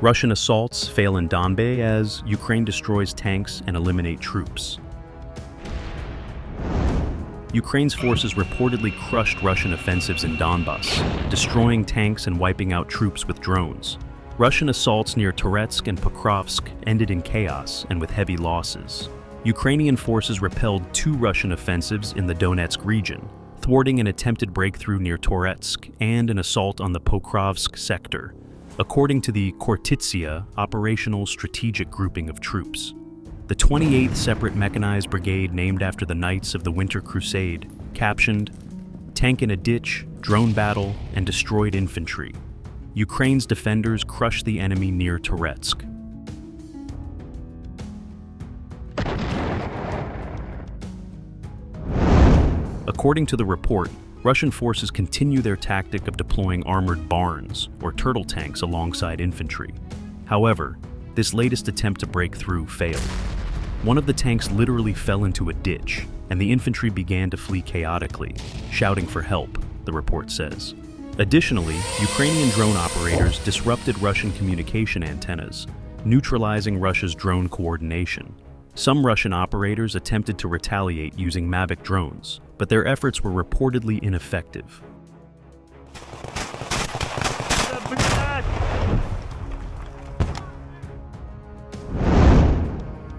Russian assaults fail in Donbas as Ukraine destroys tanks and eliminate troops. Ukraine's forces reportedly crushed Russian offensives in Donbas, destroying tanks and wiping out troops with drones. Russian assaults near Toretsk and Pokrovsk ended in chaos and with heavy losses. Ukrainian forces repelled 2 Russian offensives in the Donetsk region, thwarting an attempted breakthrough near Toretsk and an assault on the Pokrovsk sector, according to the Kortitsia Operational Strategic Grouping of Troops. The 28th Separate Mechanized Brigade, named after the Knights of the Winter Crusade, captioned "Tank in a Ditch, Drone Battle, and Destroyed Infantry." Ukraine's defenders crushed the enemy near Toretsk. According to the report, Russian forces continue their tactic of deploying armored barns, or turtle tanks, alongside infantry. However, this latest attempt to break through failed. One of the tanks literally fell into a ditch, and the infantry began to flee chaotically, shouting for help, the report says. Additionally, Ukrainian drone operators disrupted Russian communication antennas, neutralizing Russia's drone coordination. Some Russian operators attempted to retaliate using Mavic drones, but their efforts were reportedly ineffective.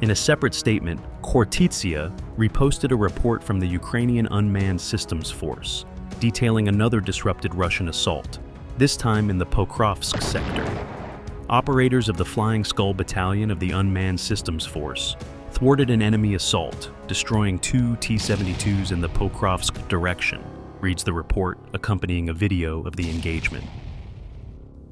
In a separate statement, Kortitsia reposted a report from the Ukrainian Unmanned Systems Force, detailing another disrupted Russian assault, this time in the Pokrovsk sector. Operators of the Flying Skull Battalion of the Unmanned Systems Force thwarted an enemy assault, destroying 2 T-72s in the Pokrovsk direction, reads the report accompanying a video of the engagement.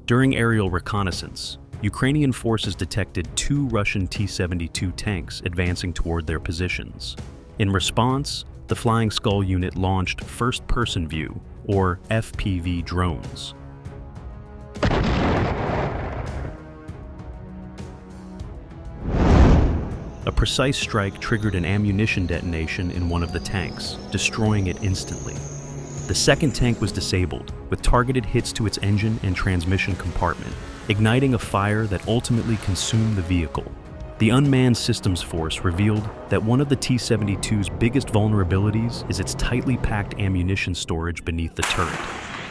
During aerial reconnaissance, Ukrainian forces detected 2 Russian T-72 tanks advancing toward their positions. In response, the Flying Skull unit launched first-person view, or FPV drones. A precise strike triggered an ammunition detonation in one of the tanks, destroying it instantly. The second tank was disabled, with targeted hits to its engine and transmission compartment, igniting a fire that ultimately consumed the vehicle. The Unmanned Systems Force revealed that one of the T-72's biggest vulnerabilities is its tightly packed ammunition storage beneath the turret.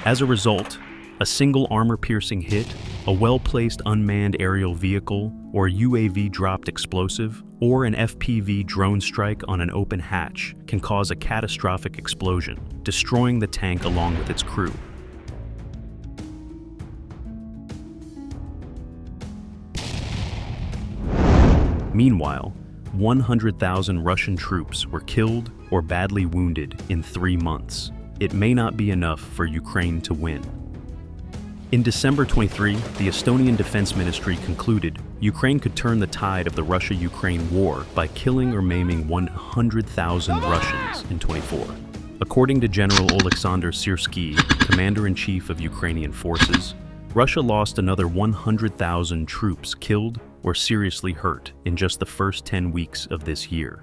As a result, a single armor-piercing hit, a well-placed unmanned aerial vehicle, or UAV-dropped explosive, or an FPV drone strike on an open hatch can cause a catastrophic explosion, destroying the tank along with its crew. Meanwhile, 100,000 Russian troops were killed or badly wounded in 3 months. It may not be enough for Ukraine to win. In December 23, the Estonian Defense Ministry concluded Ukraine could turn the tide of the Russia-Ukraine war by killing or maiming 100,000 Russians in 24. According to General Oleksandr Syrsky, Commander-in-Chief of Ukrainian forces, Russia lost another 100,000 troops killed or seriously hurt in just the first 10 weeks of this year.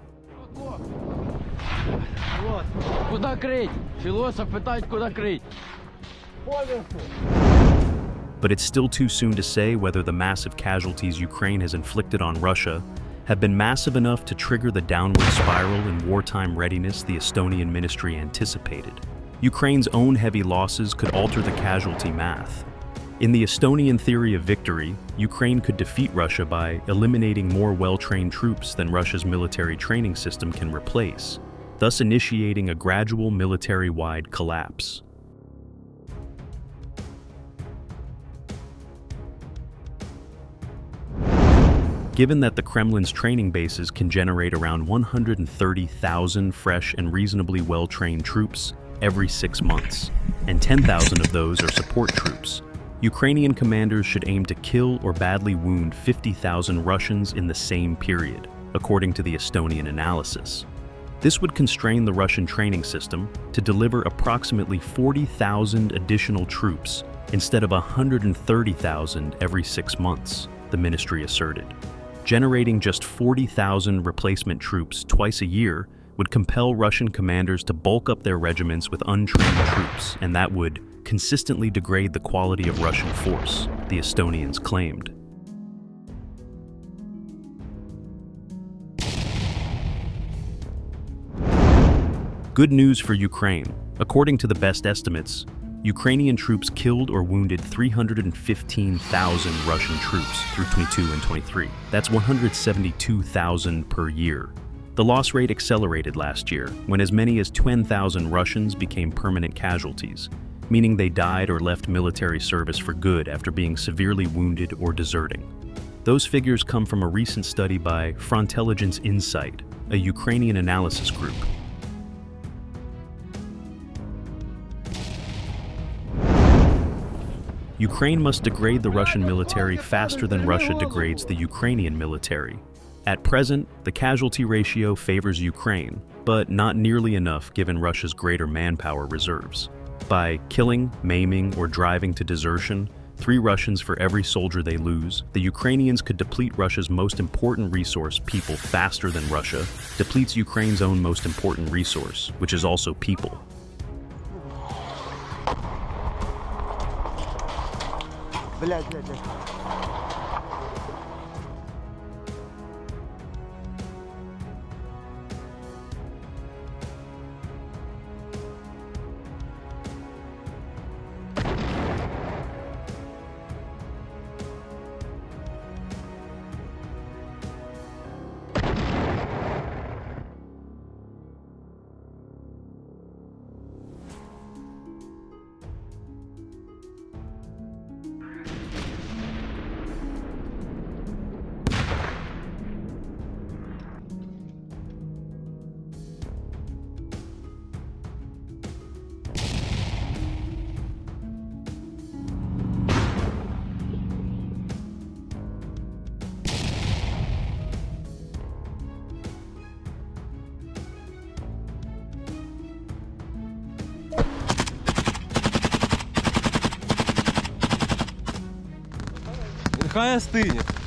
But it's still too soon to say whether the massive casualties Ukraine has inflicted on Russia have been massive enough to trigger the downward spiral in wartime readiness the Estonian ministry anticipated. Ukraine's own heavy losses could alter the casualty math. In the Estonian theory of victory, Ukraine could defeat Russia by eliminating more well-trained troops than Russia's military training system can replace, thus initiating a gradual military-wide collapse. Given that the Kremlin's training bases can generate around 130,000 fresh and reasonably well-trained troops every 6 months, and 10,000 of those are support troops, Ukrainian commanders should aim to kill or badly wound 50,000 Russians in the same period, according to the Estonian analysis. This would constrain the Russian training system to deliver approximately 40,000 additional troops instead of 130,000 every 6 months, the ministry asserted. Generating just 40,000 replacement troops twice a year would compel Russian commanders to bulk up their regiments with untrained troops, and that would consistently degrade the quality of Russian force, the Estonians claimed. Good news for Ukraine. According to the best estimates, Ukrainian troops killed or wounded 315,000 Russian troops through 22 and 23. That's 172,000 per year. The loss rate accelerated last year, when as many as 10,000 Russians became permanent casualties, meaning they died or left military service for good after being severely wounded or deserting. Those figures come from a recent study by Frontelligence Insight, a Ukrainian analysis group. Ukraine must degrade the Russian military faster than Russia degrades the Ukrainian military. At present, the casualty ratio favors Ukraine, but not nearly enough given Russia's greater manpower reserves. By killing, maiming, or driving to desertion 3 Russians for every soldier they lose, the Ukrainians could deplete Russia's most important resource, people, faster than Russia depletes Ukraine's own most important resource, which is also people. Хай остине.